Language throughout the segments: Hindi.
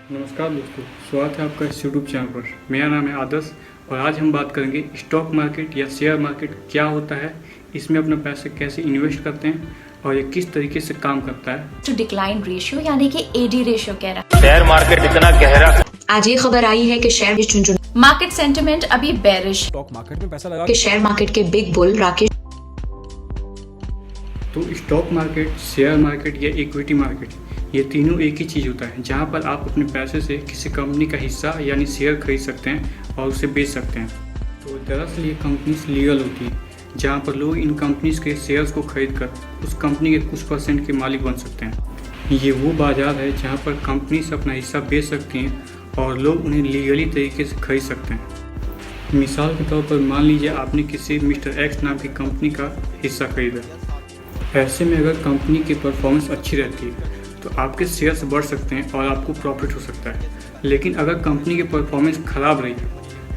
नमस्कार दोस्तों, स्वागत है आपका इस यूट्यूब चैनल पर। मेरा नाम है आदर्श और आज हम बात करेंगे स्टॉक मार्केट या शेयर मार्केट क्या होता है, इसमें अपना पैसे कैसे इन्वेस्ट करते हैं और ये किस तरीके से काम करता है। टू डिक्लाइन रेशियो यानी कि एडी रेशियो कह रहा है। शेयर मार्केट इतना गहरा। आज ये खबर आई है कि शेयर चुन मार्केट सेंटिमेंट अभी बेरिश। स्टॉक मार्केट में पैसा लगा के शेयर मार्केट के बिग बुल राकेश। तो स्टॉक मार्केट, शेयर मार्केट या इक्विटी मार्केट, ये तीनों एक ही चीज़ होता है जहाँ पर आप अपने पैसे से किसी कंपनी का हिस्सा यानी शेयर खरीद सकते हैं और उसे बेच सकते हैं। तो दरअसल ये कंपनीज लीगल होती है जहाँ पर लोग इन कंपनीज के शेयर्स को खरीद कर उस कंपनी के कुछ % के मालिक बन सकते हैं। ये वो बाजार है जहाँ पर कंपनीज अपना हिस्सा बेच सकती हैं और लोग उन्हें लीगली तरीके से खरीद सकते हैं। मिसाल के तौर पर मान लीजिए आपने किसी मिस्टर एक्स नाम की कंपनी का हिस्सा खरीदा। ऐसे में अगर कंपनी की परफॉर्मेंस अच्छी रहती है तो आपके शेयर्स बढ़ सकते हैं और आपको प्रॉफिट हो सकता है। लेकिन अगर कंपनी की परफॉर्मेंस ख़राब रही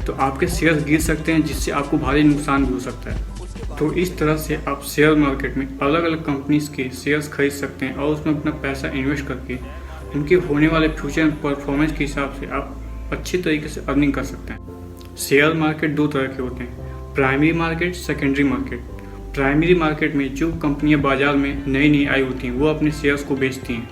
तो आपके शेयर्स गिर सकते हैं, जिससे आपको भारी नुकसान भी हो सकता है। तो इस तरह से आप शेयर मार्केट में अलग अलग कंपनीज के शेयर्स खरीद सकते हैं और उसमें अपना पैसा इन्वेस्ट करके उनके होने वाले फ्यूचर परफॉर्मेंस के हिसाब से आप अच्छे तरीके से अर्निंग कर सकते हैं। शेयर मार्केट दो तरह के होते हैं, primary market, secondary market. Primary market में जो कंपनियां बाजार में नई नई आई होती हैं वो अपने शेयर्स को बेचती हैं,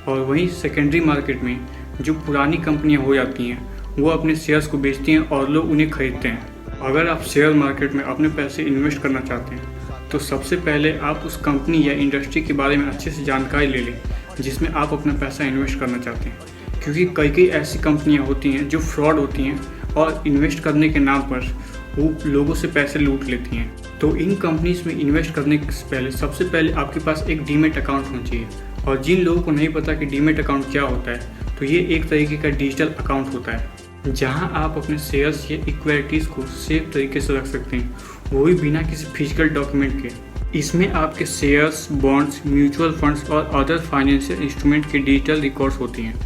और वहीं सेकेंडरी मार्केट में जो पुरानी कंपनियां हो जाती हैं वो अपने शेयर्स को बेचती हैं और लोग उन्हें खरीदते हैं। अगर आप शेयर मार्केट में अपने पैसे इन्वेस्ट करना चाहते हैं तो सबसे पहले आप उस कंपनी या इंडस्ट्री के बारे में अच्छे से जानकारी ले लें जिसमें आप अपना पैसा इन्वेस्ट करना चाहते हैं, क्योंकि कई ऐसी कंपनियाँ होती हैं जो फ्रॉड होती हैं और इन्वेस्ट करने के नाम पर वो लोगों से पैसे लूट लेती हैं। तो इन कंपनीज में इन्वेस्ट करने से पहले सबसे पहले आपके पास एक डीमेट अकाउंट होना चाहिए। और जिन लोगों को नहीं पता कि डीमेट अकाउंट क्या होता है, तो ये एक तरीके का डिजिटल अकाउंट होता है जहां आप अपने शेयर्स या इक्विटीज़ को सेफ तरीके से रख सकते हैं, वो भी बिना किसी फिजिकल डॉक्यूमेंट के। इसमें आपके शेयर्स, बॉन्ड्स, म्यूचुअल फंड्स और अदर फाइनेंशियल इंस्ट्रूमेंट के डिजिटल रिकॉर्ड्स होती हैं।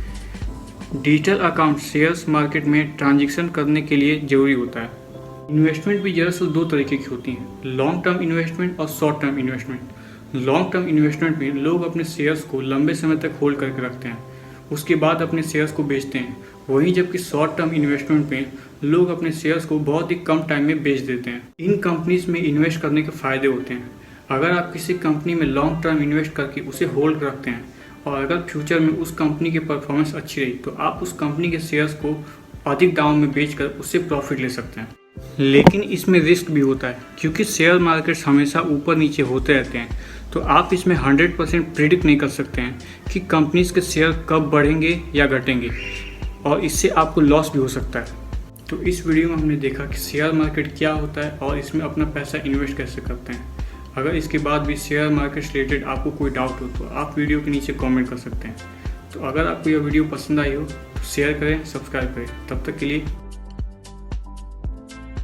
डिजिटल अकाउंट शेयर्स मार्केट में ट्रांजेक्शन करने के लिए ज़रूरी होता है। इन्वेस्टमेंट भी दरअसल दो तरीके की होती हैं, लॉन्ग टर्म इन्वेस्टमेंट और short term investment. Long term investment में लोग अपने शेयर्स को लंबे समय तक होल्ड करके रखते हैं, उसके बाद अपने शेयर्स को बेचते हैं। वहीं जबकि शॉर्ट टर्म इन्वेस्टमेंट में लोग अपने शेयर्स को बहुत ही कम टाइम में बेच देते हैं। इन कंपनीज में इन्वेस्ट करने के फ़ायदे होते हैं। अगर आप किसी कंपनी में लॉन्ग टर्म इन्वेस्ट करके उसे होल्ड रखते हैं और अगर फ्यूचर में उस कंपनी की परफॉर्मेंस अच्छी रही तो आप उस कंपनी के शेयर्स को अधिक दाम में बेचकर उससे प्रॉफिट ले सकते हैं। लेकिन इसमें रिस्क भी होता है, क्योंकि शेयर मार्केट्स हमेशा ऊपर नीचे होते रहते हैं। तो आप इसमें 100% प्रिडिक्ट नहीं कर सकते हैं कि कंपनीज के शेयर कब बढ़ेंगे या घटेंगे, और इससे आपको लॉस भी हो सकता है। तो इस वीडियो में हमने देखा कि शेयर मार्केट क्या होता है और इसमें अपना पैसा इन्वेस्ट कैसे करते हैं। अगर इसके बाद भी शेयर मार्केट से रिलेटेड आपको कोई डाउट हो तो आप वीडियो के नीचे कॉमेंट कर सकते हैं। तो अगर आपको यह वीडियो पसंद आई हो तो शेयर करें, सब्सक्राइब करें। तब तक के लिए